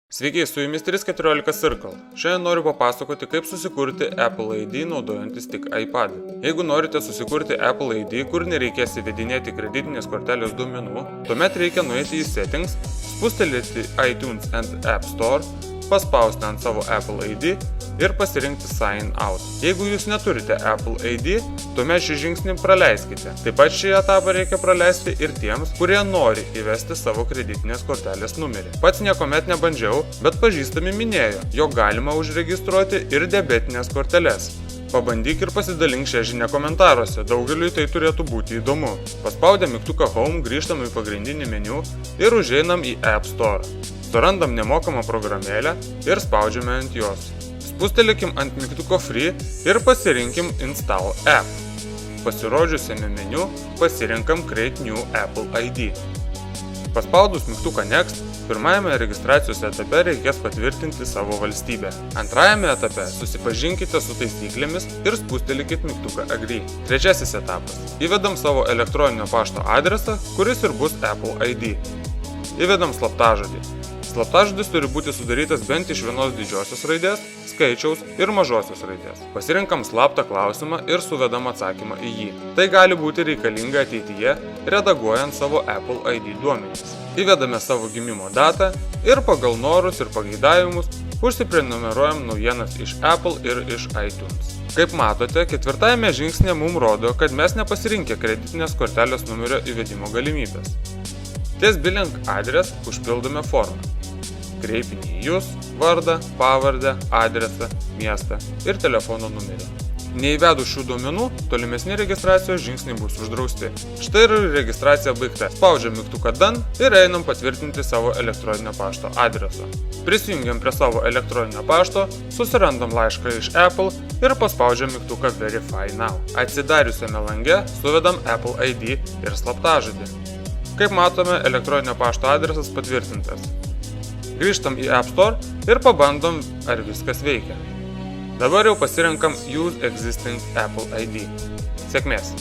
Sveiki, su jumis 314 Circle. Šiandien noriu papasakoti, kaip susikurti Apple ID naudojantis tik iPad. Jeigu norite susikurti Apple ID, kur nereikės įvedinėti kreditinės kortelės duomenų, tuomet reikia nueiti į Settings, spustelėti iTunes and App Store, paspausti ant savo Apple ID ir pasirinkti Sign Out. Jeigu jūs neturite Apple ID, tuomet šį žingsnį praleiskite. Taip pat šį etapą reikia praleisti ir tiems, kurie nori įvesti savo kreditinės kortelės numerį. Pats niekuomet nebandžiau, bet pažįstami minėjo, jog galima užregistruoti ir debetinės korteles. Pabandyk ir pasidalink šią žinią komentaruose, daugeliui tai turėtų būti įdomu. Paspaudę mygtuką Home grįžtam į pagrindinį meniu ir užeinam į App Store. Surandam nemokamą programėlę ir spaudžiame ant jos. Spustelėkim ant mygtuko Free ir pasirinkim Install App. Pasirodžiusiame meniu pasirinkam Create New Apple ID. Paspaudus mygtuką Next, pirmajame registracijos etape reikės patvirtinti savo valstybę. Antrajame etape susipažinkite su taisyklėmis ir spustelėkit mygtuką Agree. Trečiasis etapas. Įvedam savo elektroninio pašto adresą, kuris ir bus Apple ID. Įvedam slaptažodį. Slaptažodis turi būti sudarytas bent iš vienos didžiosios raidės, skaičiaus ir mažosios raidės. Pasirinkam slaptą klausimą ir suvedam atsakymą į jį. Tai gali būti reikalinga ateityje, redaguojant savo Apple ID duomenis. Įvedame savo gimimo datą ir pagal norus ir pageidavimus užsiprenumeruojam naujienas iš Apple ir iš iTunes. Kaip matote, ketvirtajame žingsnėje mums rodo, kad mes nepasirinkę kreditinės kortelės numerio įvedimo galimybės. Ties billing adres užpildome formą. Kreipinį į jūs, vardą, pavardę, adresą, miestą ir telefono numerį. Neįvedus šių duomenų, tolimesni registracijos žingsniai bus uždrausti. Štai ir registracija baigta. Spaudžiam mygtuką Done ir einam patvirtinti savo elektroninio pašto adreso. Prisijungiam prie savo elektroninio pašto, susirandam laišką iš Apple ir paspaudžiam mygtuką Verify Now. Atsidariusiame lange suvedam Apple ID ir slaptažodį. Kaip matome, elektroninio pašto adresas patvirtintas. Grįžtam į App Store ir pabandom, ar viskas veikia. Dabar jau pasirenkam Use Existing Apple ID. Sėkmės!